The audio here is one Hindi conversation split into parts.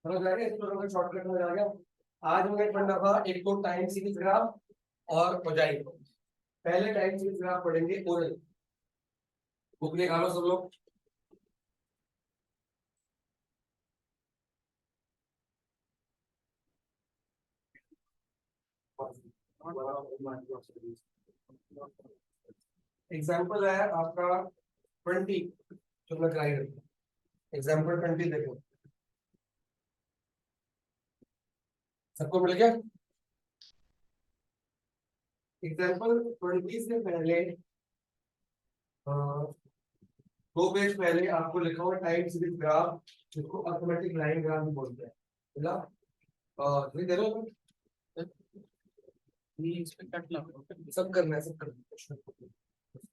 समझ आ गया, इस दोनों का शॉर्टकट समझ आ गया। आज हमने पढ़ना था एक तो टाइम सीरीज ग्राफ और मोजाइक। पहले टाइम सीरीज ग्राफ पढ़ेंगे ओरल। बुक निकालो सब लोग। एग्जाम्पल है आपका 20, जो मैं कराई रही हूँ। एग्जाम्पल 20 देखो, सबको मिल गया। एग्जाम्पल 20 से पहले 2 पेज पहले आपको लिखा हुआ टाइम सीरीज ग्राफ, जिसको अर्थमेटिक लाइन ग्राफ भी बोलते हैं। बोला नहीं दे रहे हो? इस पे कट लगा, सब करना है, सब करना है।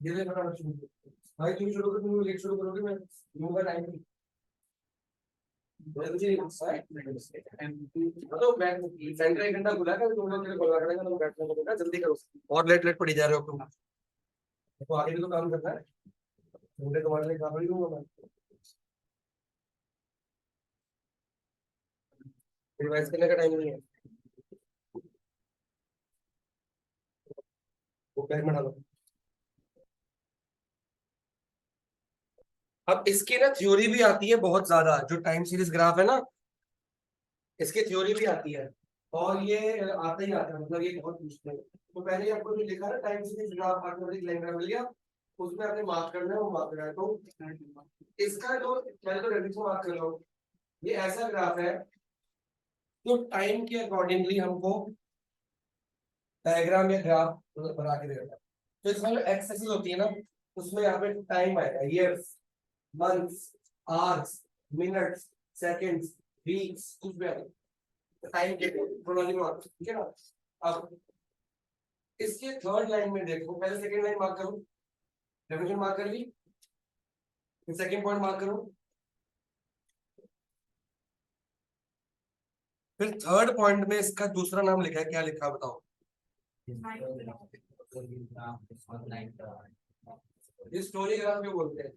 धीरे बनाना शुरू करो। भाई तुम शुरू करो, तुम लेट शुरू करोगे, मैं लूंगा टाइम। तो बैठ सेंटर 1 घंटा खुला है, तुम लोग के बोला करेंगे तो बैठने को बोला, जल्दी करो। और लेट लेट पड़ी जा रहे हो तुम। तो आगे भी तो काम करना है, मुझे तुम्हारे लिए काम नहीं दूंगा मैं। रिवाइज करने का टाइम नहीं है, वो बैग में डालो। अब इसकी ना थ्योरी भी आती है बहुत ज्यादा, जो टाइम सीरीज ग्राफ है ना, इसकी थ्योरी भी आती है। और ये आता ही आता है, मतलब ये बहुत मुश्किल है। तो पहले आपको जो लिखा ना time series graph arithmetic line graph मिल गया, उसमें आपने मार्क करना है, वो मार्क करना है। तो इसका जो पहले तो रेडिक्स मार्क कर लो। ये ऐसा ग्राफ है तो टाइम के अकॉर्डिंगली हमको डायग्राम या ग्राफ बना के देगा। तो इसमें जो एक्स एक्सिस होती है ना, उसमें यहाँ पे टाइम आएगा, years, months, hours, minutes, seconds, weeks, कुछ भी आएगा टाइम के क्रोनोलॉजी में आता है, ठीक है ना। अब इसके थर्ड लाइन में देखो, पहले सेकंड लाइन मार्क करो, डेफिनेशन मार्क कर ली, फिर सेकंड पॉइंट मार्क करो, फिर थर्ड पॉइंट में इसका दूसरा नाम लिखा है, क्या लिखा है बताओ। ये स्टोरी ग्राफ क्यों बोलते हैं?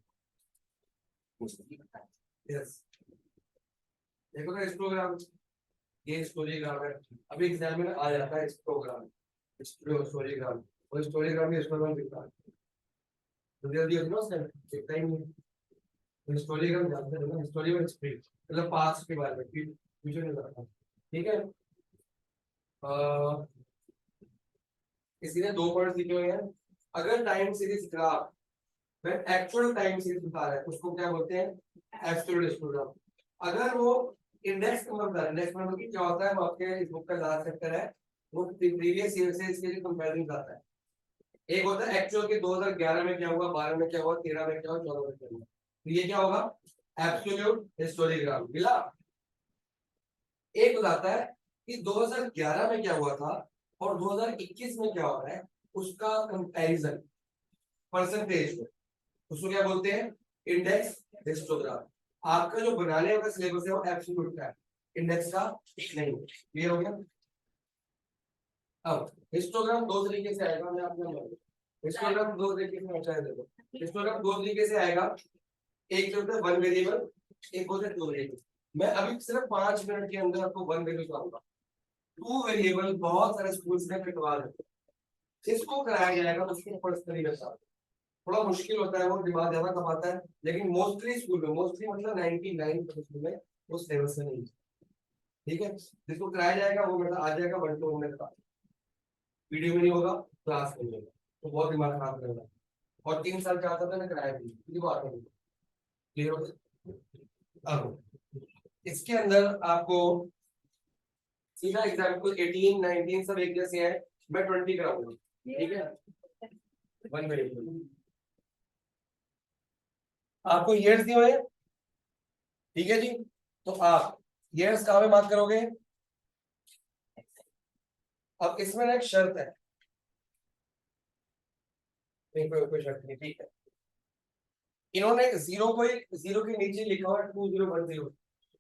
यस, देखो ना हिस्टोग्राम, ये स्टोरीग्राम है। अभी एग्जाम में आ जाता है हिस्टोग्राम, स्टोरीग्राम, और स्टोरीग्राम में हिस्टोग्राम दिखता है, तो जल्दी होता है ना, उसका दिखता ही नहीं। तो हिस्टोग्राम जानते हो ना, हिस्टोरी में हिस्ट्री मतलब पास्ट के बारे में, फ्यूचर में जाता है, ठीक है। इसी ने 2 पॉइंट लिखे हुए हैं। अगर टाइम सीरीज ग्राफ में एक्चुअल टाइम सीरीज बता रहा है, उसको क्या बोलते हैं? Absolute histogram. अगर वो इंडेक्स नंबर, इंडेक्स नंबर की क्या होता है, वो आपके इस बुक का लास्ट चैप्टर है, वो प्रीवियस ईयर से इसके लिए कंपैरिजन करता है। एक होता है एक्चुअल के 2011 में क्या हुआ, 12 में क्या हुआ, 13 में क्या हुआ, 14 में क्या हुआ। तो ये क्या होगा? एब्सोल्यूट हिस्टोग्राम मिला। एक बताता है कि 2011 में क्या हुआ था और 2021 में क्या हो रहा है, उसका कंपैरिजन परसेंटेज में, उसको क्या बोलते हैं? Index histogram. आपका जो बनाने वाला सिलेबस है वो एब्सोल्यूट का है, इंडेक्स का नहीं। क्लियर हो गया? अब हिस्टोग्राम दो तरीके से आएगा, मैं आपको हिस्टोग्राम दो तरीके से होता है। देखो हिस्टोग्राम दो तरीके से आएगा, एक जो होता है वन वेरिएबल, एक होता है टू वेरिएबल। मैं अभी सिर्फ 5 मिनट के अंदर आपको वन वेरिएबल बताऊंगा। टू वेरिएबल बहुत सारे स्कूल्स में कटवा देते हैं, इसको कराया जाएगा उसके पर्सनली के साथ। थोड़ा मुश्किल होता है, वो दिमाग ज्यादा कमाता है, लेकिन मोस्टली स्कूल में, मोस्टली मतलब 99% स्कूल में उस लेवल से नहीं। ठीक है, जिसको कराया जाएगा वो मतलब आ जाएगा 1 to 1 का, वीडियो में नहीं होगा, क्लास में नहीं होगा, तो बहुत दिमाग खराब करेगा। और 3 साल का आता था ना, कराया भी किसी को आता नहीं। क्लियर हो गया? अब इसके अंदर आपको सीधा एग्जाम्पल 18 19 सब एक जैसे है, मैं 20 कराऊंगा, ठीक है। वन वेरिएबल आपको ईयर्स दिए हुए हैं, ठीक है जी। तो आप ईयर्स कहाँ पे मार्क करोगे? अब इसमें ना एक शर्त है, कोई शर्त नहीं, ठीक है। इन्होंने जीरो के नीचे लिखा हुआ 2010,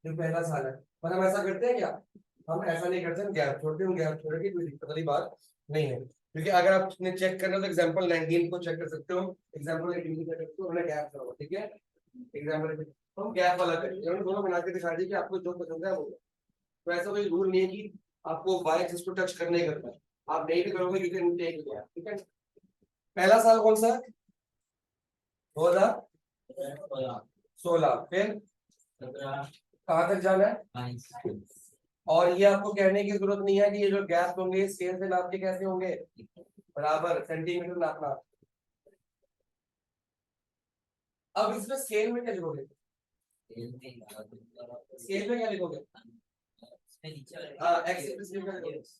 जो पहला साल है, पर हम ऐसा करते हैं क्या? हम ऐसा नहीं करते, हम गैप छोड़ते हैं, गैप छोड़ के कोई दिक्कत वाली बात नहीं है। क्योंकि अगर आपने चेक करना तो एग्जाम्पल 19 को चेक कर सकते हो, एग्जाम्पल 18 को चेक कर सकते हो, उन्होंने गैप छोड़ा, ठीक है। एग्जाम्पल तो हम गैप वाला करेंगे, हमने दोनों बना के दिखा दी कि आपको जो पसंद है वो। तो ऐसा कोई रूल नहीं है कि आपको वाई एक्सिस को टच करने करना है, आप नहीं भी करोगे यू कैन टेक गैप, ठीक है। पहला साल कौन सा? 2016। फिर कहाँ तक जाना है? और ये आपको कहने की जरूरत नहीं है कि ये जो गैप होंगे स्केल से नाप के कैसे होंगे, बराबर सेंटीमीटर नापना। अब इसमें स्केल में क्या लिखोगे? स्केल में क्या लिखोगे? हाँ, एक्स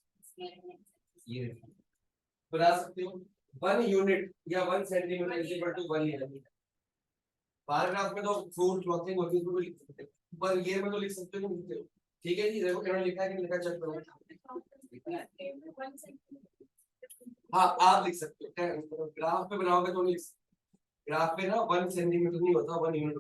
बना सकते हो 1 यूनिट या 1 centimetre is equal to 1 unit. Paragraph में तो फ्रूट क्लॉथिंग होती है तो लिख सकते हो, पर ये में तो लिख सकते हो नहीं लिखते हो। ठीक है जी, देखो इन्होंने लिखा है कि लिखा, चेक करो। हाँ आप लिख सकते हो, ग्राफ पे बनाओगे तो नहीं लिख सकते। ग्राफ पे ना 1 सेंटीमीटर नहीं होता, 1 यूनिट।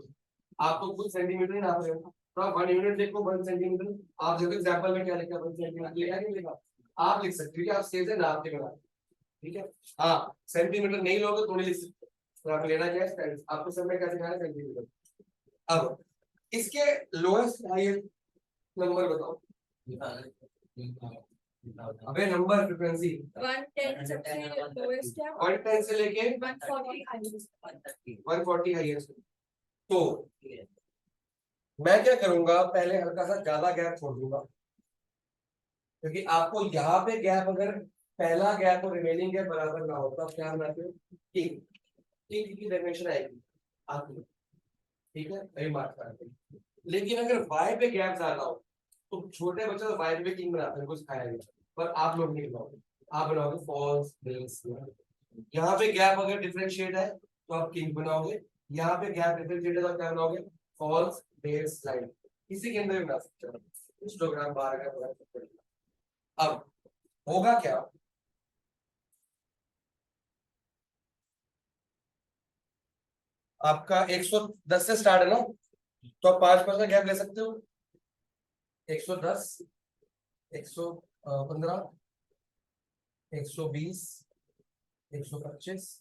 आप तो खुद सेंटीमीटर ही नाप रहे हो, तो आप 1 यूनिट देखो, 1 सेंटीमीटर। आप देखो एग्जांपल में क्या लिखा है, 1 सेंटीमीटर लिखा है कि लिखा? आप लिख सकते हो कि आप स्केल से नाप के बना, ठीक है। हाँ, सेंटीमीटर नहीं लोगे तो नहीं लिख सकते, तो आप लेना क्या है, आपको सब में क्या सिखाना है, सेंटीमीटर। अब इसके लोएस्ट हाईएस्ट नंबर बताओ। अबे नंबर फ्रीक्वेंसी 110 सबसे लोएस्ट है, 110 से लेके 140 हाईएस्ट। 140 हाईएस्ट। तो मैं क्या करूंगा, पहले हल्का सा ज्यादा गैप छोड़ दूंगा, क्योंकि आपको यहाँ पे गैप अगर पहला गैप और रिमेनिंग गैप बराबर ना हो तो आप क्या बनाते हो, किंग की डायमेंशन आएगी आपकी, ठीक है, वही मार्क करते हैं। लेकिन अगर वाई पे गैप ज्यादा हो तो छोटे बच्चे तो वाई पे किंग बनाते हैं, कुछ खाया गया, पर आप लोग नहीं बनाओगे, आप बनाओगे फॉल्स बेस। यहाँ पे गैप अगर डिफरेंशिएट है तो आप किंग बनाओगे, यहाँ पे गैप डिफरेंशिएट है तो आप क्या बनाओगे, फॉल्स बेस लाइन। इसी के अंदर भी बना सकते हो, हिस्टोग्राम बाहर का बना सकते हो। अब होगा क्या, आपका 110 से स्टार्ट है ना, तो आप 5% गैप ले सकते हो, 110, 115, 120, 125।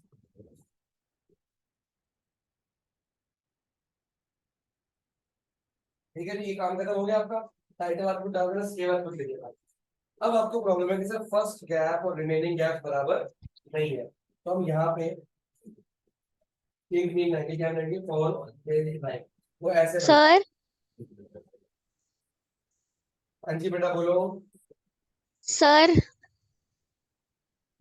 ठीक है जी, ये काम खत्म हो गया आपका। टाइटल आपको डाल देना, सेव एज कुछ लिखिएगा। अब आपको प्रॉब्लम है कि सर फर्स्ट गैप और रिमेनिंग गैप बराबर नहीं है, तो हम यहाँ पे वो ऐसे सर हाँ जी बेटा बोलो, सर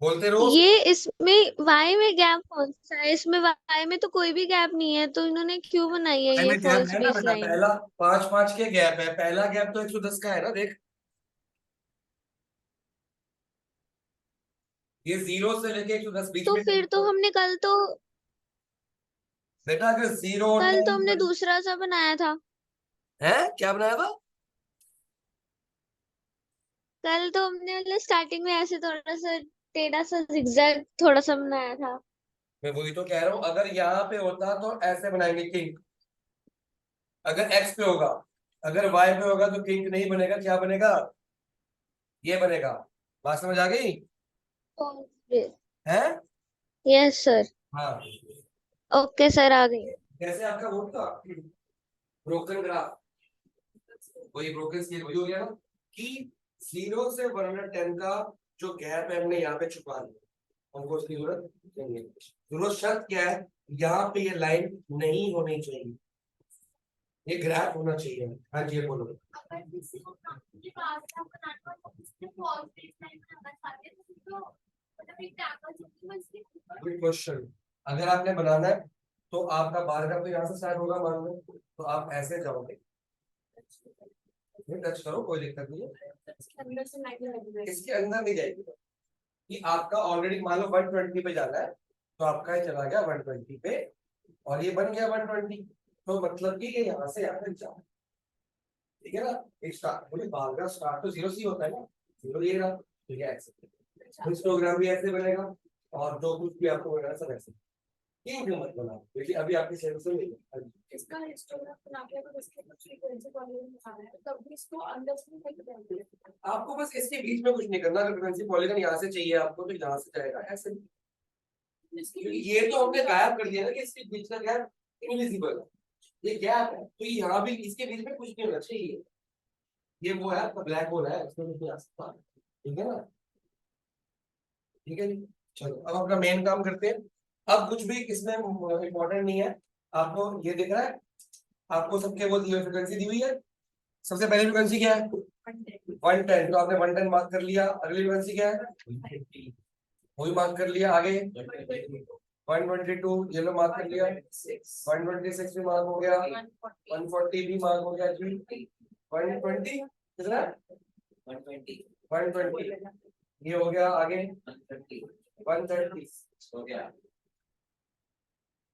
बोलते रहो। ये इसमें वाई में गैप कौन सा है? इसमें वाई में तो कोई भी गैप नहीं है, तो इन्होंने क्यों बनाई है ये में गैप फॉल्स है ना बेस बेटा, लाइन? पहला 5-5 के गैप है, पहला गैप तो 110 का है ना, देख ये 0 से लेके 110 बीच तो में फिर तो हमने बेटा, अगर 0 और कल तो 10 हमने दूसरा सा बनाया था। है, क्या बनाया था? कल तो हमने मतलब स्टार्टिंग में ऐसे थोड़ा सा टेढ़ा सा जिगजैग थोड़ा सा बनाया था। मैं वही तो कह रहा हूँ, अगर यहाँ पे होता तो ऐसे बनाएंगे किंग, अगर एक्स पे होगा, अगर वाई पे होगा तो किंग नहीं बनेगा, क्या बनेगा, ये बनेगा। बात समझ आ गई फॉल्स बेस। है? Yes sir. हाँ, ओके सर, आ गई। जैसे आपका वो था ब्रोकन ग्राफ, वही ब्रोकन स्केल वही हो गया ना, कि 0 से 110 का जो गैप है हमने यहाँ पे छुपा दिया, हमको उसकी जरूरत नहीं है। जरूरत शर्त क्या है, यहाँ पे ये लाइन नहीं होनी चाहिए, ये ग्राफ होना चाहिए। हाँ जी, ये बोलो। Good question. अगर आपने बनाना है तो आपका बार का तो यहाँ से स्टार्ट होगा मान लो, तो आप ऐसे जाओगे, टच करो कोई दिक्कत नहीं है, इसके अंदर नहीं जाएगी, कि आपका ऑलरेडी मान लो 120 पे जाना है, तो आपका ये चला गया 120 पे और ये बन गया 120, तो मतलब कि ये यहाँ से यहाँ तक जाओ, ठीक है ना। एक स्टार्ट बोले बाल का स्टार्ट तो 0 से ही होता है ना, 0 ये रहा, ठीक है ऐसे हिस्टोग्राम भी ऐसे बनेगा, और जो कुछ भी आपको बनाना सब ऐसे, ये क्यों मत बनाओ, क्योंकि अभी आपकी सेंस में नहीं है। इसका हिस्टोग्राम बना के तो इसके कुछ फ्रीक्वेंसी पॉलीगॉन दिखाना है, तब भी इसको अंदर से नहीं देंगे। आपको बस इसके बीच में कुछ नहीं करना, अगर फ्रीक्वेंसी पॉलीगॉन यहाँ से चाहिए आपको तो यहाँ से जाएगा ऐसे, क्योंकि ये तो हमने गायब कर दिया ना कि इसके बीच का गैप इनविजिबल है, ये गैप है, तो यहाँ भी इसके बीच में कुछ नहीं होना चाहिए। ये वो है आपका ब्लैक होल है, इसमें कुछ नहीं आ सकता, ठीक है ना। ठीक है जी, चलो अब अपना मेन काम करते हैं। अब कुछ भी इसमें इम्पोर्टेंट नहीं है। आपको ये दिख रहा है, आपको सबके वो दी हुई फ्रिक्वेंसी दी हुई है। सबसे पहली फ्रिक्वेंसी क्या है? 110, तो आपने 110 मार्क कर लिया। अगली फ्रिक्वेंसी क्या है? वही मार्क कर लिया। आगे 122 ये लो मार्क कर लिया। 126 भी मार्क हो गया। 140 भी मार्क हो गया जी। 120 कितना? 120 ये हो गया। आगे 130 हो गया।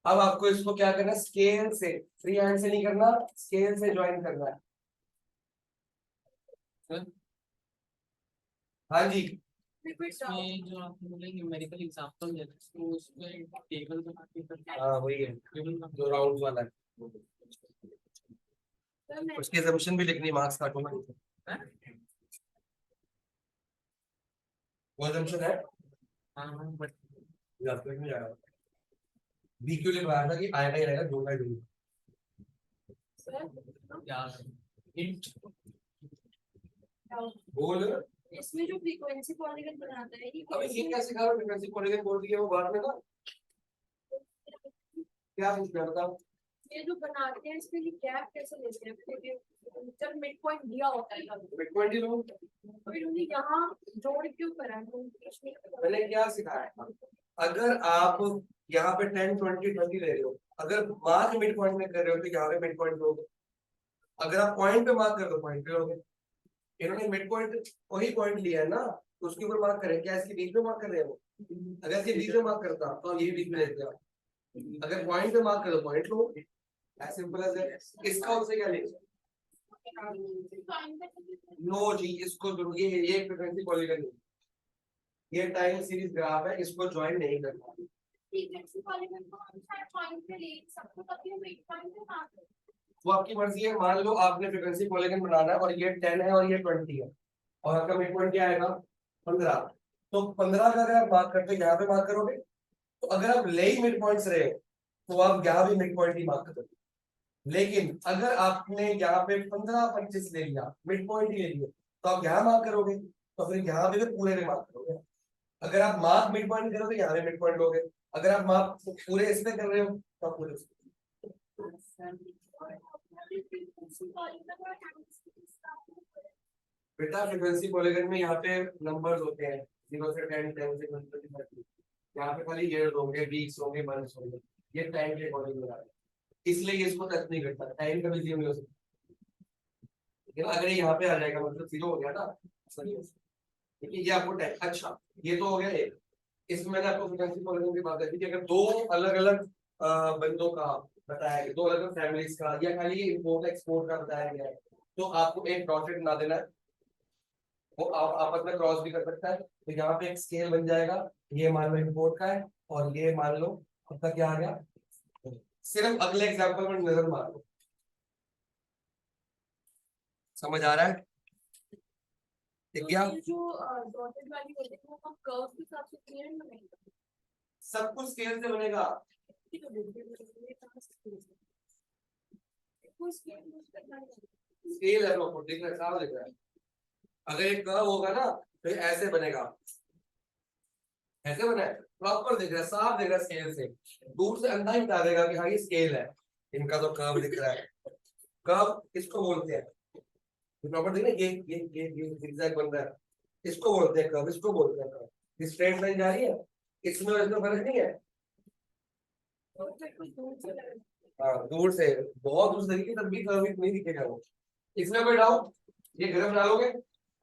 अब आपको इसको क्या करना है? स्केल से, फ्री हैंड से नहीं करना, स्केल से ज्वाइन करना है। हाँ जी, इसमें जो आपने बोले न्यूमेरिकल एग्जांपल है तो उसमें टेबल बना के करके हाँ वही है टेबल बना जो राउंड वाला है। उसकी assumption भी लिखनी, मार्क्स काटूंगा। वो assumption है हाँ बट ग्राफिक में जाएगा। बीक्यू लिखवाया था कि आएगा ही रहेगा, जो का जो। यार इंट बोल इसमें जो फ्रीक्वेंसी पॉलीगन बनाता है अबे ये क्या सिखा रहा है? फ्रीक्वेंसी पॉलीगन बोल दिया वो बाद में ना, क्या पूछ रहा है बताओ। ये जो बनाते हैं इसके लिए गैप कैसे लेते हैं? क्योंकि जब मिड पॉइंट दिया होता है बिटकॉइन ही लो। फिर उन्हें यहाँ जोड़ क्यों करा है? मैंने क्या सिखाया? अगर आप यहाँ पे 10 20 30 ले रहे हो, अगर मार्क मिड पॉइंट में कर रहे हो तो यहाँ पे मिड पॉइंट लोगे। अगर आप पॉइंट पे मार्क कर दो पॉइंट पे लोगे। इन्होंने मिड पॉइंट वही पॉइंट लिया है ना, तो उसके ऊपर मार्क करें। क्या इसके बीच में मार्क कर रहे हैं वो? अगर इसके बीच में मार्क करता तो आप ये बीच में लेते आप। अगर पॉइंट पे मार्क कर दो पॉइंट लो, एज सिंपल एज दैट। इसका उससे क्या लेंगे? नो जी, इसको जरूर ये फ्रीक्वेंसी पॉलीगन है, ये टाइम सीरीज ग्राफ है, इसको ज्वाइन नहीं करना। फ्रीक्वेंसी पॉलीगन को हम शायद पॉइंट पे ले सबको तभी हम मिड पॉइंट पे मार दें। वो आपकी मर्जी है। मान लो आपने फ्रीक्वेंसी पॉलीगन बनाना है और ये 10 है और ये 20 है और आपका मिड पॉइंट क्या आएगा? 15। तो 15 का अगर आप मार्क करते हो यहाँ पे मार्क करोगे, तो अगर आप ले ही मिड पॉइंट्स रहे तो आप यहाँ भी मिड पॉइंट ही मार्क करोगे। लेकिन अगर आपने यहाँ पे 15 25 ले लिया, मिड पॉइंट ही ले लिया, तो आप यहाँ मार्क करोगे, तो फिर यहाँ पे पूरे में मार्क करोगे। अगर आप मार्क मिड पॉइंट करोगे यहाँ पे मिड पॉइंट लोगे। अगर आप मार्क पूरे इस पे कर रहे हो तो आप पूरे उस पे। बेटा फ्रीक्वेंसी पॉलीगन में यहाँ पे नंबर्स होते हैं 0 से 10 10 से 20 30। यहाँ पे खाली ईयर्स होंगे, वीक्स होंगे, मंथ्स होंगे। ये टाइम के अकॉर्डिंग बना है, इसलिए ये इसको टच नहीं करता। टाइम का भी जीरो नहीं हो सकता। लेकिन अगर ये यहाँ पे आ जाएगा मतलब जीरो हो गया ना, देखिए ये आपको टाइम। अच्छा ये तो हो गया एक। इसमें मैंने आपको फ्रीक्वेंसी पॉलीगन की बात की थी। अगर दो अलग अलग बंदों का बताया गया, दो अलग अलग फैमिलीज का, या खाली इम्पोर्ट एक्सपोर्ट का बताया गया है, तो आपको एक डॉटेड बना देना है। वो आप आपस में क्रॉस भी कर सकता है। तो यहाँ पे एक स्केल बन जाएगा, ये मान लो इम्पोर्ट का है और ये मान लो आपका क्या आ गया। सिर्फ अगले एग्जांपल में नजर मारो, समझ आ रहा है? ठीक तो गया? ये जो डॉटेड वाली होती है वो हम कर्व के हिसाब से क्लियर नहीं बनेगा। सब कुछ स्केल से बनेगा। स्केल है वो, दिख रहा है, साफ दिख रहा है। अगर एक कर्व होगा ना तो ये ऐसे बनेगा, ऐसे बना है, प्रॉपर दिख रहा है, साफ दिख रहा है। स्केल से दूर से अंदाजा ही बता देगा कि हाँ ये स्केल है। इनका तो कर्व दिख रहा है। कर्व किसको बोलते हैं? प्रॉपर दिख रहा है, ये zigzag बन रहा है, इसको बोलते हैं कर्व, इसको बोलते हैं कर्व। स्ट्रेट लाइन जा रही है, इसमें और इसमें फर्क नहीं है। हाँ दूर से, बहुत दूर से देखिए तब भी कर्व नहीं दिखेगा वो। इसमें कोई डाउट? ये ग्राफ डालोगे,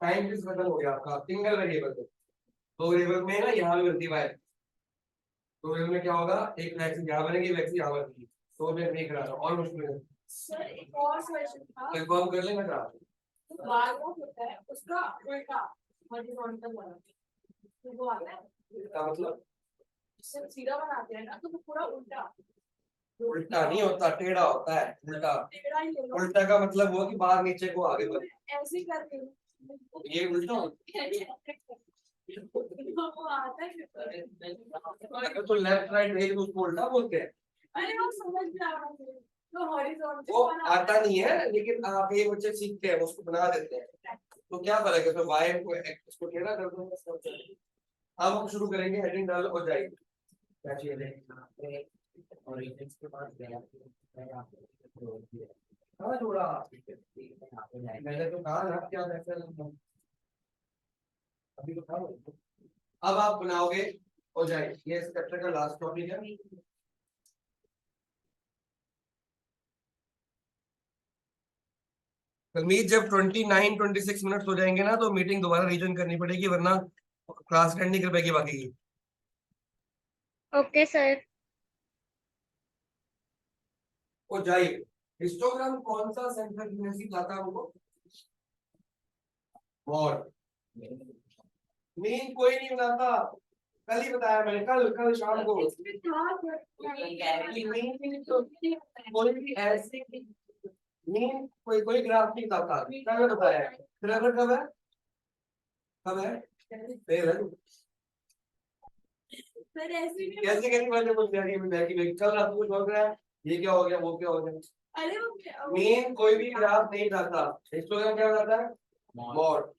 टाइम किस खत्म हो गया आपका। सिंगल वेरिएबल पे दो वेरिएबल में ना यहाँ भी बनती है। तो वेरिएबल में क्या होगा, एक वैक्सीन यहाँ बनेगी, वैक्सीन यहाँ बनेगी। तो मैं नहीं करा रहा और मुश्किल है। सर एक और क्वेश्चन था, कंफर्म कर लेना क्या? तो बार बार होता है उसका उल्टा हॉरिजॉन्टल वाला, तो वो आता है। इसका मतलब सर सीधा बनाते हैं ना तो वो पूरा उल्टा उल्टा नहीं होता, टेढ़ा होता है। उल्टा, टेढ़ा ही ले लो। उल्टा का मतलब वो कि बाहर नीचे को आगे बढ़। ऐसे ही करते हैं ये उल्टा होता वो आता है है। तो लेफ्ट राइट रेल उसको उल्टा बोलते हैं। अरे वो समझ में आ रहा है। तो हॉरिजॉन्टल वो वाला आता नहीं है, लेकिन आप ये बच्चे सीखते हैं, उसको बना देते हैं, तो क्या फर्क है, तो वाई को इसको टेढ़ा कर दो बस, और चलो। अब हम शुरू करेंगे, हेडिंग डाल हो जाएगी, क्या चाहिए और इसके बाद हाँ थोड़ा मैंने तो कहा ना क्या वैसे अभी तो कहा। अब आप बनाओगे हो जाएगी, ये इस चैप्टर का लास्ट टॉपिक है। कलमीत जब 29-26 मिनट हो जाएंगे ना, तो मीटिंग दोबारा रीजन करनी पड़ेगी, वरना क्लास अटेंड नहीं कर पाएगी बाकी की। Okay sir. हो जाइए। हिस्टोग्राम कौन सा सेंट्रल यूनिवर्सिटी लाता है हमको? और मीन कोई नहीं बनाता, कल ही बताया मैंने, कल कल शाम को। इसमें था कोई भी ऐसे मीन कोई कोई ग्राफ नहीं बताता, कल बताया। फिर कब है, कब है फिर है। सर ऐसे भी कैसे कैसे मैंने बोल दिया कि मैं कल रात को बोल रहा है ये क्या हो गया वो क्या हो गया। अरे वो मीन कोई भी ग्राफ नहीं बताता, हिस्टोग्राम क्या बताता है, मॉड।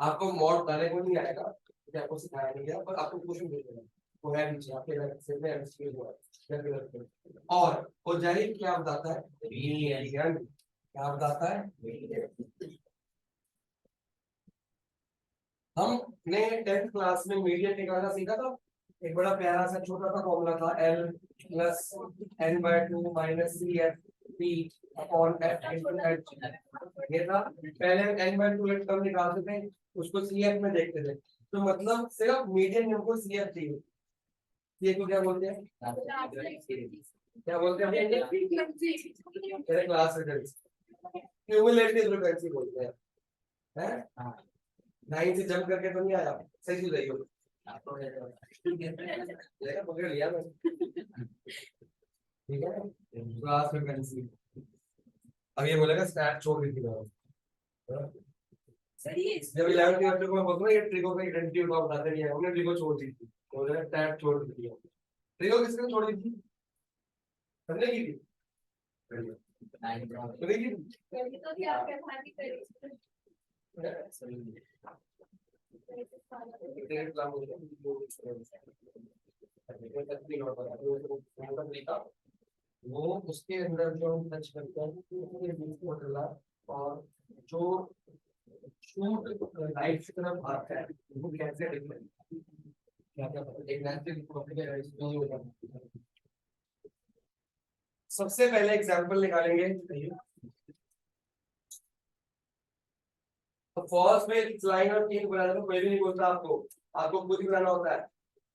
आपको मॉड डालने को नहीं आएगा, क्योंकि आपको सिखाया नहीं गया, पर आपको क्वेश्चन भेज देना वो है नीचे आपके से में एमसीक्यू हुआ है। और ओजाइल क्या बताता है, मीडियन क्या बताता है। हमने 10th क्लास में मीडियन निकालना सीखा था, एक बड़ा प्यारा सा छोटा सा फॉर्मूला था, L plus n/2 minus C F P upon F into H. ये था पहले हम n/2 टर्म निकालते थे, उसको सी एफ में देखते थे, तो मतलब सिर्फ मीडियन हमको सी एफ चाहिए। ये को क्या बोलते हैं, क्या बोलते हैं मेरे क्लास में क्यूमुलेटिव फ्रीक्वेंसी बोलते हैं, हैं 9 से जंप करके तो नहीं आया, सही से जाइए लेकिन पकड़ लिया मैं, ठीक है क्लास फ्रीक्वेंसी। अब ये बोलेगा स्टैट छोड़ दी थी मैंने, जब 11th क्लास में बोलता ये ट्रिको का आइडेंटिटी को बताते नहीं है, हमने ट्रिको छोड़ दी थी, बोलेगा स्टैट छोड़ दी थी। ट्रिको किसने छोड़ दी थी, हमने की थी, हमने की थी। तो क्या करना की करी वो उसके अंदर जो हम टच करते हैं और जो शूट राइट की तरफ आता है वो कैसे डिफरेंट क्या क्या एक नेचुरल प्रॉपर्टी। सबसे पहले एग्जांपल निकालेंगे, तो फॉल्स में लाइन और तीन बनाने को कोई भी नहीं बोलता आपको, आपको खुद ही बनाना होता है।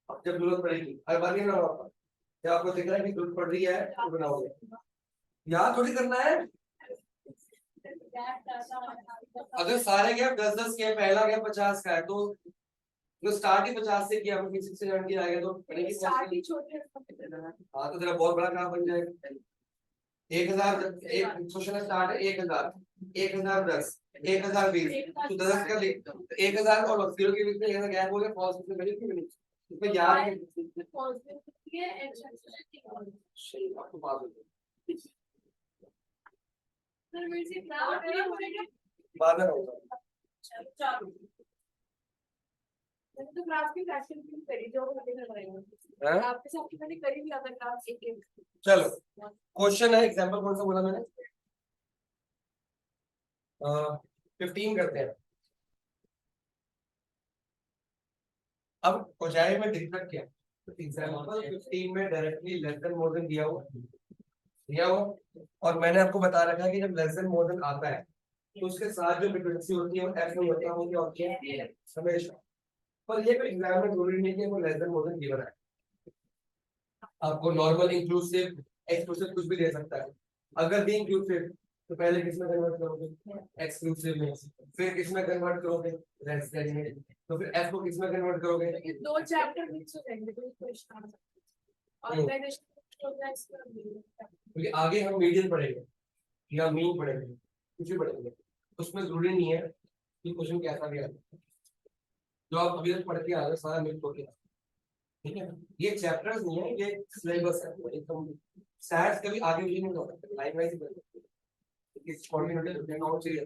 अब जब जरूरत पड़ेगी हर बार नहीं बनाना होता, जब आपको दिख रहा है कि जरूरत पड़ रही है तो बनाओगे, याद थोड़ी करना है। अगर सारे गैप 10-10 के, पहला गैप 50 का है, तो स्टार्ट ही 50 से किया, फिजिक्स से जान के आएगा तो स्टार्ट ही छोटे हाँ तो तेरा बहुत बड़ा काम बन जाएगा। 1000 एक क्वेश्चन स्टार्ट है 1000 1010 1020 तो 10 का 1000 और 0 के बीच में ऐसा गैप हो गया, फॉल्स में वैल्यू क्यों नहीं, इसमें याद है आपको पास हो गया बाद में होगा। तो क्लास की प्रैक्टिस भी करी जो हैं? आपके साथ मैंने करी भी आता क्लास एक चलो क्वेश्चन है, एग्जांपल कौन सा बोला मैंने, 15 करते हैं। अब कोजाए में दिक्कत क्या है, तो एग्जांपल 15 में directly less than more than दिया हुआ, और मैंने आपको बता रखा है कि जब लेस देन मोर देन आता है तो उसके साथ जो फ्रीक्वेंसी होती है वो एफ नहीं होता, वो क्या होती है हमेशा। पर ये कोई एग्जाम में जरूरी नहीं है कि वो less than more than given है, आपको नॉर्मल इंक्लूसिव एक्सक्लूसिव कुछ भी दे सकता है। अगर भी इंक्लूसिव तो पहले किस में कन्वर्ट करोगे, एक्सक्लूसिव में, फिर किस में कन्वर्ट करोगे, लेस देन में, तो फिर एफ को किस में कन्वर्ट करोगे, दो चैप्टर मिक्स हो जाएंगे तो क्वेश्चन ऑर्गेनाइजेशन। क्योंकि आगे हम मीडियन पढ़ेंगे या मीन पढ़ेंगे, कुछ भी पढ़ेंगे, उसमें जरूरी नहीं है कि क्वेश्चन कैसा भी आए, जो आप अभी तक पढ़ के आ रहे सारा मिल हो गया, ठीक है। ये चैप्टर्स नहीं है, ये सिलेबस है, एकदम सैट्स कभी आगे पीछे नहीं हो सकते, लाइन वाइज ही कर सकते हैं। इस कोऑर्डिनेटेड अकाउंट चाहिए।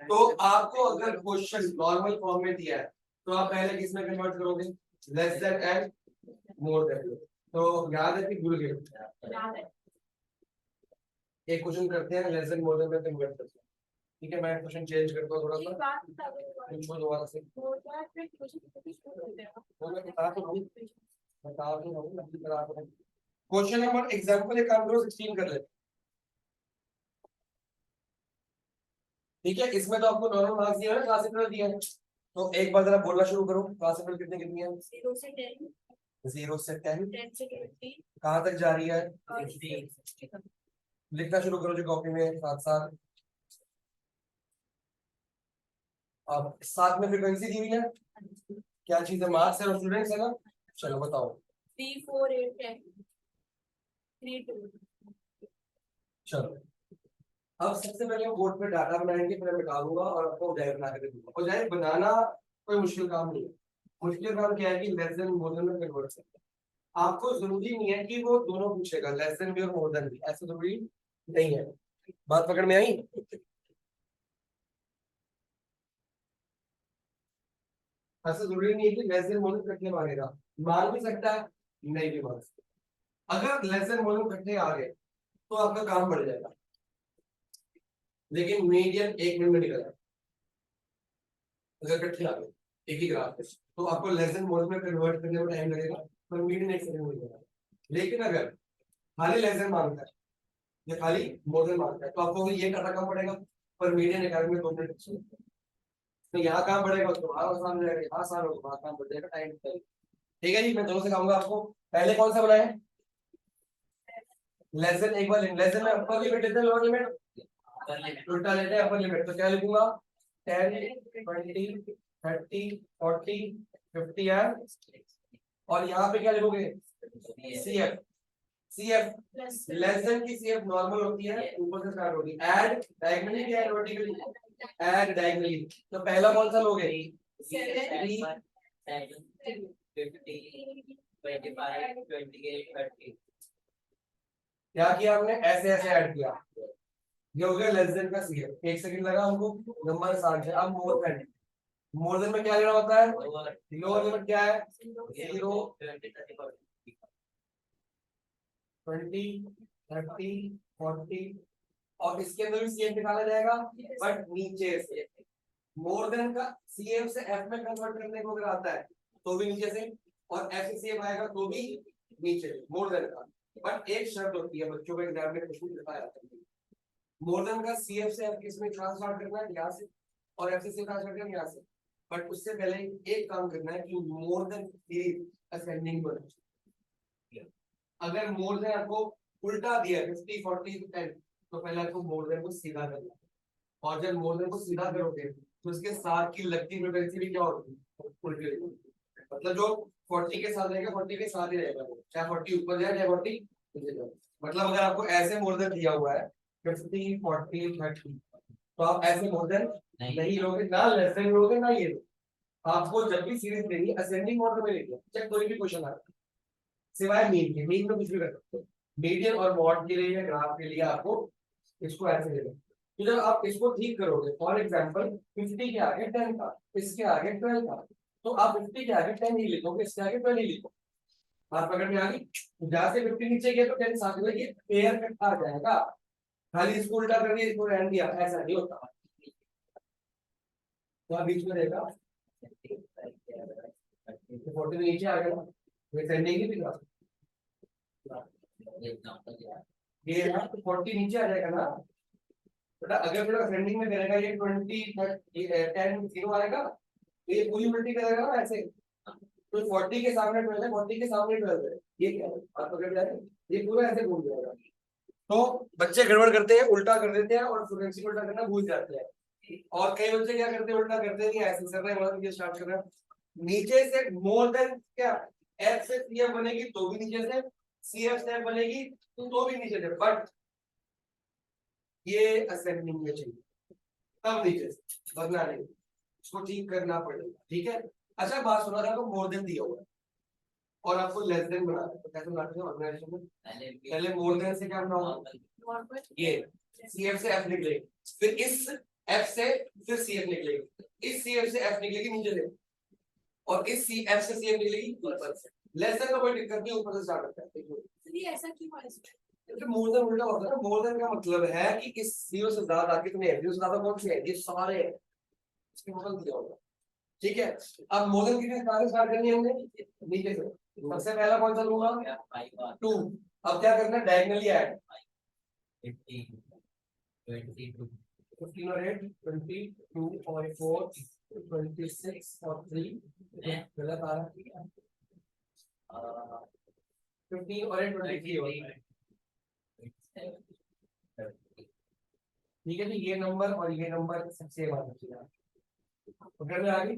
तो आपको अगर क्वेश्चन नॉर्मल फॉर्म में दिया है तो आप पहले किस में कन्वर्ट करोगे, less than and more than. तो याद है कि भूल गए, एक क्वेश्चन करते हैं लेस देन मोर देन में कन्वर्ट करते हैं। ठीक है, मैं क्वेश्चन चेंज करता हूँ थोड़ा सा, इनको दोबारा से वो मैं बता तो हूँ। क्वेश्चन नंबर एग्जांपल एक काम करो 16 कर लेते। ठीक है, इसमें तो आपको नॉर्मल मार्क्स दिया है ना, क्लासिकल दिया है, तो एक बार जरा बोलना शुरू करो। क्लासिकल कितने कितनी है? 0 से 10, 0 से 10 10 से 20 कहाँ तक जा रही है? और 60 तक। लिखना शुरू करो जो कॉपी में साथ साथ। अब साथ में फ्रीक्वेंसी दी हुई है, क्या चीज है? मार्क्स है और स्टूडेंट्स है ना। चलो बताओ। 3, 4, 8, 10, 3, 2। चलो अब सबसे पहले हम बोर्ड पे डाटा बनाएंगे, फिर मैं निकालूंगा और आपको उजाय बना के दूंगा। उजाय बनाना कोई मुश्किल काम नहीं है। मुश्किल काम क्या है कि लेस देन मोर देन में कन्वर्ट करना है। आपको जरूरी नहीं है कि वो दोनों पूछेगा, लेस देन भी और मोर देन भी, ऐसा जरूरी नहीं है। बात पकड़ में आई? ऐसा जरूरी नहीं है कि लेस देन मोर देन कटने मांगेगा, मान भी सकता है, नहीं भी मान सकता। अगर लेस देन मोर देन कटने आ गए तो आपका काम बढ़ जाएगा, लेकिन मीडियन 1 मिनट में निकल जाएगा। अगर कटने आ गए एक ही ग्राफ पे तो आपको लेस देन मोर देन में कन्वर्ट करने में टाइम लगेगा, पर मीडियन 1 सेकंड में मिलेगा। लेकिन अगर खाली लेस देन मांगता है या खाली मोर देन मांगता है तो आपको ये करना कम पड़ेगा, पर मीडियन निकालने में 2 मिनट लगेंगे। तो यहाँ काम बढ़ेगा तो वहाँ आसान हो जाएगा, यहाँ आसान हो तो वहाँ काम बढ़ जाएगा, टाइम लगेगा। ठीक है जी, मैं दोनों सिखाऊंगा आपको। पहले कौन सा बनाए? Less than. एक बार लेस देन में अपर लिमिट लेते हैं, लोअर लिमिट उल्टा लेते हैं, अपर लिमिट। तो क्या लिखूंगा? 10, 20, 30, 40, 50 एंड, और यहाँ पे क्या लिखोगे? CF। CF लेस देन की CF नॉर्मल होती है, ऊपर से स्टार्ट होगी। ऐड डायगोनली क्या है? वर्टिकली। Add diagonally. तो पहला कौन सा लोगे? 3, 25, 28, 30। क्या किया हमने? ऐसे ऐसे ऐड किया, ये हो गया लेस देन का CF। 1 सेकंड लगा हमको, नंबर 7 है। अब मोर देन। मोर देन में क्या लेना होता है? लोअर लिमिट क्या है? 0, 20, 30, 40, और इसके अंदर भी CF निकाला जाएगा, बट नीचे से। मोर देन का CF से F में कन्वर्ट करने को अगर आता है तो भी नीचे से, और F से CF आएगा तो भी नीचे से, मोर देन का। बट एक शर्त होती है, बच्चों के एग्जाम में क्वेश्चन बताया जाता है, मोर देन का CF से F किसमें ट्रांसफर करना है? यहाँ से, और F से ट्रांसफर करना है यहाँ से। बट उससे पहले एक काम करना है कि मोर देन सीरीज असेंडिंग पर। अगर मोर देन आपको उल्टा दिया 50, 40, 10, तो पहले आपको मोर देन को सीधा करना है, और जब मोर देन को सीधा करोगे तो उसके साथ की लगती फ्रीक्वेंसी भी क्या होगी? उल्टी होगी। मतलब जो 40 के साथ रहेगा 40 के साथ ही रहेगा, चाहे 40 ऊपर जाए चाहे 40 नीचे जाए। मतलब अगर आपको ऐसे मोर देन दिया हुआ है 50, 40, 30, तो आप ऐसे मोर देन नहीं लोगे, ना लेस देन लोगे, ना ये लोगे। आपको जब भी सीरीज देनी असेंडिंग ऑर्डर में लेके, चाहे कोई भी क्वेश्चन आए, सिवाय मीन के। मीन में कुछ भी कर सकते हो, मीडियन और मॉड के लिए या ग्राफ के लिए आपको इसको ऐसे लेना। तो जब आप इसको ठीक करोगे, फॉर एग्जांपल 50 के आगे 10 था, इसके आगे 12 था, तो आप 50 के आगे 10 ही लिखोगे, इसके आगे 12 ही लिखोगे। बात पकड़ में आ गई? जहाँ से 50 नीचे गया तो 10 साथ में, ये पेयर कट आ जाएगा। खाली इसको उल्टा कर दिया, इसको रहने दिया, ऐसा नहीं होता। तो आप बीच में रहेगा 40 नीचे आ गया, ये सेंडिंग ही दिखा ये ना, तो 40 नीचे आ जाएगा ना बेटा। अगर थोड़ा असेंडिंग में करेगा ये 20, 10, 0 आएगा, तो ये पूरी उल्टी करेगा ना ऐसे। तो 40 के सामने 12 है, 40 के सामने 12 है, ये क्या है? आप पकड़ जाए, ये पूरा ऐसे घूम जाएगा। तो बच्चे गड़बड़ करते हैं, उल्टा कर देते हैं, और फ्रीक्वेंसी उल्टा करना भूल जाते हैं। और कई बच्चे क्या करते हैं? उल्टा करते नहीं, ऐसे कर रहे हैं, मतलब ये स्टार्ट कर रहे हैं नीचे से। मोर देन क्या? F से CF बनेगी तो भी नीचे से, CF से F बनेगी तो भी नीचे से, बट ये असेंडिंग में चाहिए, तब नीचे से, वरना नहीं। इसको ठीक करना पड़ेगा, ठीक है। अच्छा बात सुना था, मोर देन दिया हुआ है, और आपको लेस देन बनाना है, तो कैसे बनाते हैं ऑर्गेनाइजेशन में? पहले मोर देन से क्या बनाओगे? ये CF से F निकलेगी, फिर इस F से फिर CF निकलेगी, इस CF से F निकलेगी नीचे से, और इस F से CF निकलेगी ऊपर से। लेस देन का कोई दिक्कत नहीं, ऊपर से स्टार्ट होता है। इसलिए ऐसा क्यों है इसमें? तो मोर देन उल्टा होता है ना, मोर देन का मतलब है कि इस 0 से ज्यादा कितने हैं, 0 से ज्यादा कौन से हैं, ये सारे हैं, इसके मतलब दिया होगा। ठीक है, अब मोर देन कितने सारे स्टार्ट करनी है हमने नीचे से, सबसे पहला कौन सा लूंगा 2। अब क्या करना है, डायगोनली ऐड 15 और 8 22 और 4 26 और 3 गलत आ रहा है, 15 और 8 23 होगा। ठीक है जी, ये नंबर और ये नंबर सबसे बात है, पकड़ में आ गई।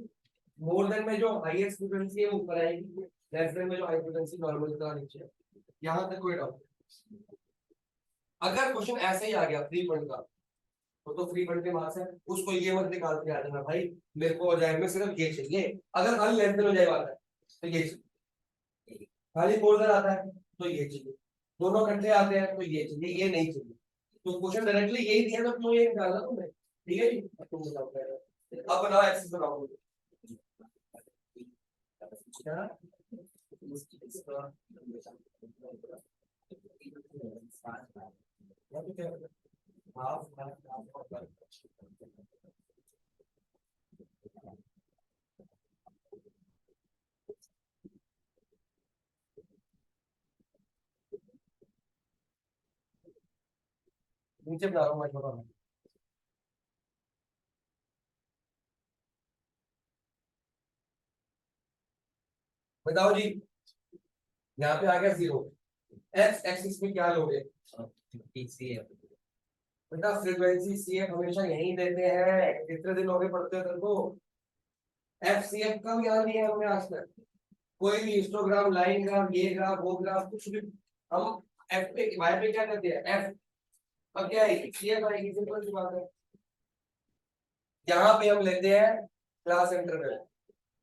मोर देन में जो हाईएस्ट फ्रीक्वेंसी है वो ऊपर आएगी, लेस देन में जो हाई फ्रीक्वेंसी नॉर्मल का नीचे है। यहां तक कोई डाउट? अगर क्वेश्चन ऐसे ही आ गया फ्री फंड का, तो फ्री फंड के मार्क्स है, उसको ये मत निकाल के आ जाना भाई मेरे को हो जाए में सिर्फ ये चाहिए। अगर खाली लेस देन हो जाए बात है तो ये चाहिए, खाली मोर देन आता है तो ये चाहिए, दोनों इकट्ठे आते हैं तो ये चाहिए, ये नहीं चाहिए। तो क्वेश्चन डायरेक्टली यही दिया तो क्यों ये निकालना तुमने? ठीक है जी, तुम बताओ अब बनाओ, एक्सेस बनाओ। क्या नीचे बना रहा हूँ मैं छोटा, बताओ जी। यहाँ पे आ गया 0, एक्स एक्सिस में क्या लोगे बेटा? फ्रीक्वेंसी CF हमेशा यही देते हैं, कितने दिन हो गए पढ़ते हो तेरे को? FCF कब याद नहीं है हमने आज तक? कोई भी हिस्टोग्राम, लाइन ग्राफ, ये ग्राफ, वो ग्राफ, कुछ भी हम F पे Y पे क्या करते हैं F, अब क्या है CF आएगी, सिंपल सी बात है। यहाँ पे हम लेते हैं क्लास इंटरवल,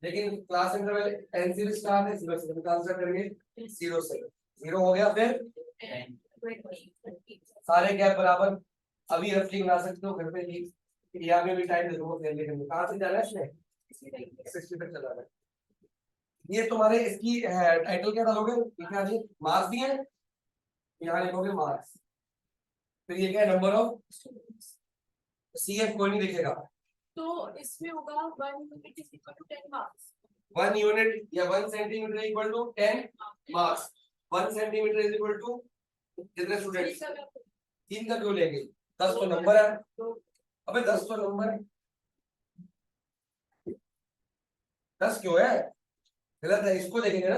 लेकिन क्लास इंटरवल n से स्टार्ट है, 0 से आंसर करेंगे 0 से 0 हो गया, फिर सारे गैप बराबर। अभी रफली बना सकते हो घर पे ही, यहाँ पे भी टाइम दे दूंगा खेलने के लिए। कहाँ से जाना है इसने? 60 तक चला है। ये तुम्हारे इसकी टाइटल क्या डालोगे? क्या जी मार्क्स दिए हैं, यहाँ लिखोगे मार्क्स, फिर ये क्या है नंबर ऑफ CF, कोई नहीं देखेगा। तो इसमें होगा 1 unit is equal to 10 marks, 1 unit या 1 centimetre equal to 10 marks. 1 centimetre is equal to कितने स्टूडेंट्स? 3 का क्यों लेंगे? 10 तो नंबर है, अबे 10 तो नंबर है, 10 क्यों है? गलत है, इसको देखेंगे ना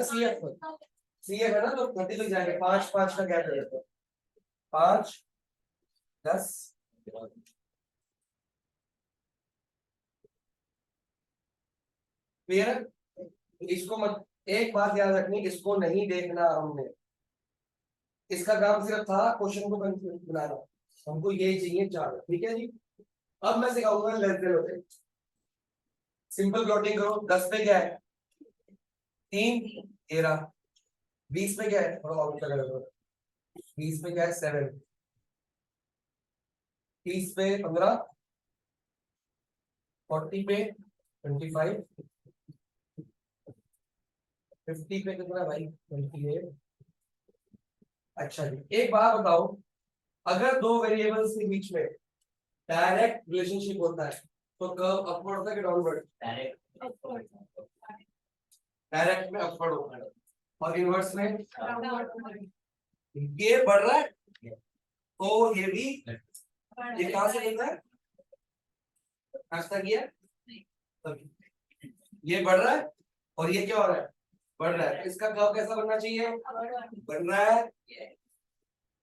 CF है ना, तो 30 तक जाएंगे, 5 5 का गैप है, 5 10 क्लियर। इसको मत, एक बात याद रखनी, इसको नहीं देखना हमने, इसका काम सिर्फ था क्वेश्चन को बनाना, हमको यही चाहिए 4। ठीक है जी, अब मैं सिखाऊंगा लेस देन होते। सिंपल प्लॉटिंग करो, 10 पे क्या है 3 13, 20 पे क्या है, थोड़ा और ऊंचा करो, 20 पे क्या है 7, 30 पे 15, 40 पे 25, 50 पे कितना भाई 28। अच्छा जी, एक बात बताओ, अगर दो वेरिएबल्स के बीच में डायरेक्ट रिलेशनशिप होता है तो कर्व अपवर्ड होता है कि डाउनवर्ड? डायरेक्ट में अपवर्ड होता है, और इनवर्स में ये बढ़ रहा है तो ये भी, ये कहां से लेता है ऐसा किया, ये बढ़ रहा है और ये क्या हो रहा है, बढ़ रहा है। इसका कर्व कैसा बनना चाहिए? बढ़ रहा है,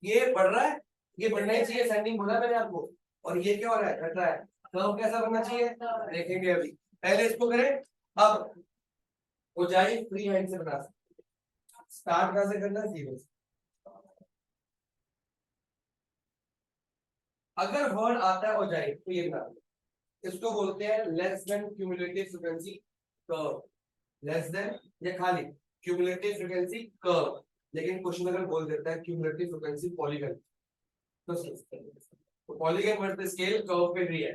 ये बढ़ रहा है, ये बढ़ना ही चाहिए, सेंडिंग बोला मैंने आपको, और ये क्या हो रहा है, घट रहा है। कर्व कैसा बनना चाहिए देखेंगे अभी, पहले इसको करें। अब ऊंचाई फ्री हैंड से बना सकते, स्टार्ट कहां से करना है? 0 से। अगर वर्ड आता है ऊंचाई तो ये बना, इसको बोलते हैं less than cumulative frequency curve. Less than या खाली क्यूमुलेटिव फ्रीक्वेंसी कर्व, लेकिन क्वेश्चन अगर बोल देता है क्यूमुलेटिव फ्रीक्वेंसी पॉलीगन, तो पॉलीगन वर्सेस स्केल कर्व पे भी है।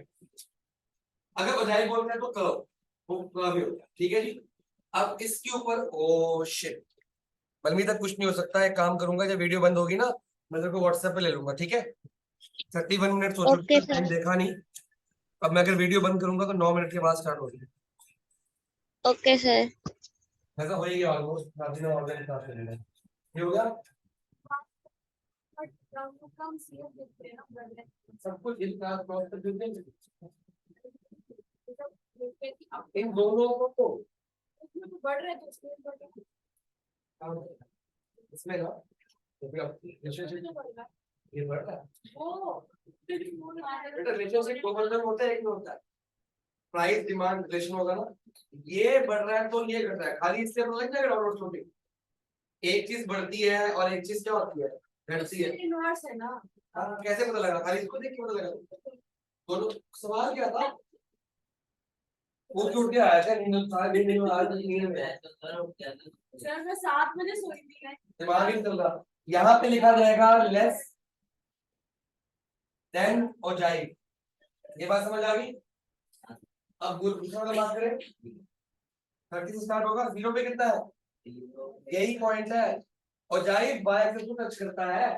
अगर उदाई बोलते हैं तो कर्व, वो कर्व ही होता है, ठीक है जी। अब इसके ऊपर ओ शिट बलमीत, तक कुछ नहीं हो सकता है, काम करूंगा जब वीडियो बंद होगी ना मैं तेरे को व्हाट्सएप पे ले लूंगा, ठीक है। 31 मिनट हो चुके ओके हैं, सर। टाइम देखा नहीं। अब मैं अगर वीडियो बंद करूंगा तो 9 मिनट के बाद स्टार्ट होगी। Okay sir. ऐसा हो ही गया ऑलमोस्ट, रात ने ऑनलाइन क्लास ले लेना ये हो गया बट कम सीएफ देखते हैं ना बढ़ सब कुछ। इन क्लास क्रॉस कर देते हैं रहे इन दोनों को, इसमें तो बढ़ रहे तो स्केल बढ़ रहा इसमें ना तो फिर अब रिलेशनशिप है बढ़ रहा है ये बढ़ रहा है। ओ बेटा रिलेशनशिप दो बंधन होता है, एक में होता है प्राइस डिमांड रिलेशन होगा ना, ये बढ़ रहा है तो ये घट रहा है, खाली इससे पता लग जाएगा डाउनलोड छोटी। एक चीज बढ़ती है और एक चीज क्या होती है, घटती है। इनवर्स है ना हाँ, कैसे पता लगा, खाली इसको देख के पता लगा। दोनों सवाल क्या था, वो क्यों क्या आया था, नींद सारे दिन में आज नींद में सर मैं 7 बजे सोई थी दिमाग ही नहीं चल रहा। यहाँ पे लिखा जाएगा लेस देन और जाए, ये बात समझ आ गई। अब दूसरा वाला बात करें, 30 से स्टार्ट होगा, 0 पे कितना है, यही पॉइंट है, और जाए बाय एक्सिस को टच करता है,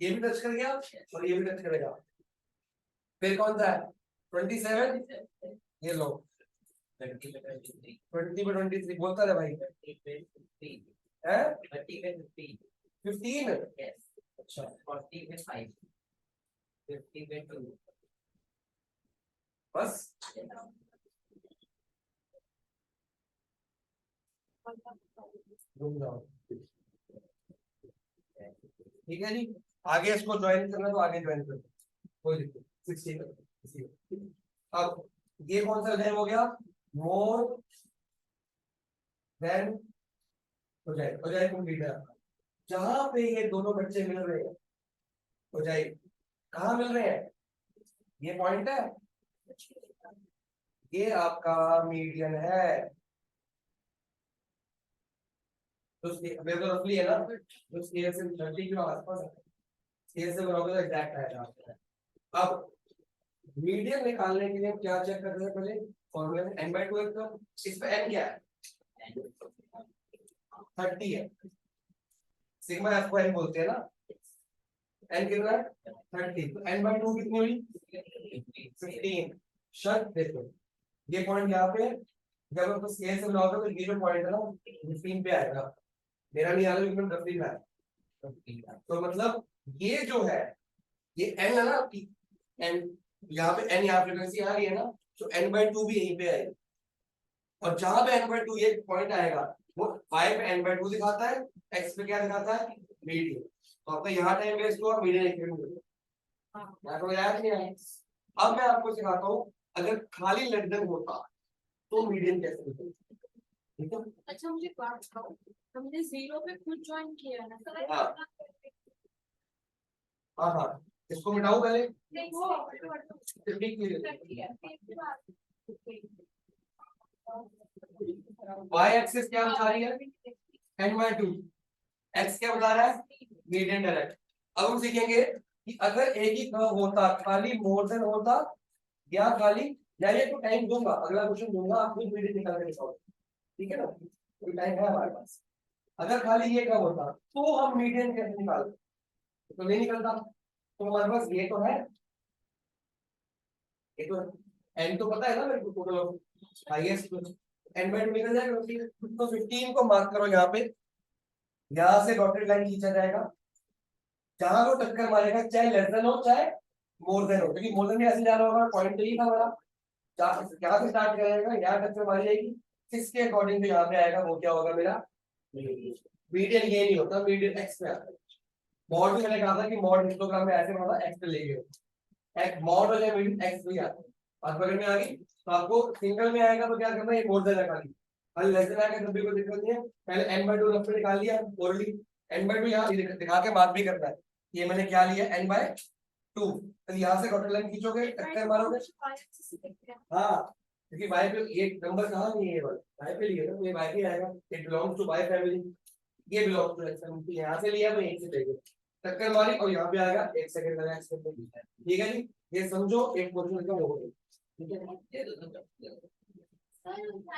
ये भी टच कर गया और ये भी टच करेगा। फिर कौन सा है 27, ये लो 20 पे 23 बोलता है भाई है 15, अच्छा 50 बस रुक जाओ, ठीक है जी। आगे इसको ज्वाइन करना तो आगे ज्वाइन कर, कोई दिक्कत 16। अब ये कौन सा टाइम हो गया, मोर देन हो जाए कंप्लीट है। जहां पे ये दोनों बच्चे मिल रहे हैं हो जाए, कहाँ मिल रहे हैं, ये पॉइंट है, ये आपका मीडियन है, तो रफली है ना, तो स्केल से 30 के आसपास है, स्केल से बराबर एग्जैक्ट है। अब मीडियन निकालने के लिए क्या चेक करते हैं, पहले फॉर्मूला में n/2 है, तो इस पे n क्या है 30 है, सिग्मा f को n बोलते हैं ना, n कितना है 30, तो n/2 कितनी हुई 15। शर्त देखो, ये पॉइंट यहाँ पे जब आपको स्केल से बनाओगे तो ये जो पॉइंट है ना 15 पे आएगा, मेरा नहीं आ रहा लेकिन 15 में आएगा। तो मतलब ये जो है ये n है ना आपकी, n यहाँ पे n यहाँ फ्रीक्वेंसी आ रही है ना, तो n/2 भी यहीं पे आएगी, और जहां पे n/2 ये पॉइंट आएगा वो y पे n/2 दिखाता है, x पे क्या दिखाता है मीडियन, तो आपका यहाँ टाइम वेस्ट हुआ, मीडियन एक मिनट आपको याद नहीं आया। अब मैं आपको सिखाता हूँ अगर खाली लैग्रेंज होता तो मीडियन कैसे निकलता, ठीक है। अच्छा मुझे एक बात बताओ, हमने 0 पे खुद ज्वाइन किया है ना हाँ। हाँ इसको मिटाओ पहले, फिर ठीक y एक्सिस क्या बता रही है n/2, x क्या बता रहा है मीडियन डायरेक्ट। अब हम सीखेंगे कि अगर एक ही कर्व होता, खाली मोर देन होता या खाली, या ये तो टाइम दूंगा, अगला क्वेश्चन दूंगा, आप खुद वीडियो निकाल के दिखाओ, ठीक है ना, कोई टाइम है हमारे पास। अगर खाली ये कर्व होता तो हम मीडियन कैसे निकालते, तो नहीं निकलता, तो हमारे पास ये तो है, ये तो n तो पता है ना मेरे को, टोटल ऑफ हाईएस्ट n/2 निकल जाएगा, तो 15 को मार्क करो यहाँ पे, यहाँ से डॉटेड लाइन खींचा जाएगा, जहां वो टक्कर मारेगा चाहे लेस देन हो चाहे मोर देन हो, क्योंकि मोर देन भी ऐसे जा रहा होगा, पॉइंट यही था हमारा, यहाँ से स्टार्ट करेगा, यहाँ टक्कर मारी जाएगी, 6 के अकॉर्डिंग तो यहाँ पे आएगा, वो क्या होगा मेरा मीडियन, ये नहीं होता, मीडियन एक्स पे आता है। मॉड में मैंने कहा था कि मॉड हिस्टोग्राम में ऐसे होगा, एक्स पे लेके एक मॉड हो जाए मीडियन एक्स भी आता है, बात पकड़ में आ गई। तो आपको सिंगल में आएगा तो क्या करना है, ये मोर देन लगा ली, अगर लेस देन आएगा तब भी कोई दिक्कत नहीं है, पहले n/2 रफ पे निकाल लिया ओरली, n/2 यहाँ दिखा के बात भी करना है, ये मैंने क्या लिया n/2, तो यहाँ से डॉटेड लाइन खींचोगे टक्कर मारोगे, हाँ क्योंकि y पे ये नंबर कहाँ नहीं है, ये वाला y पे लिया ना, तो ये y पे आएगा, it belongs to y family, ये बिलोंग्स टू x फैमिली, यहाँ से लिया मैं यहीं से लेंगे, टक्कर मारी और यहाँ पे आएगा, एक सेकंड लगा इसके अंदर, ठीक है जी, ये समझो एक क्वेश्चन का हो गया, ठीक है, ये तो समझो।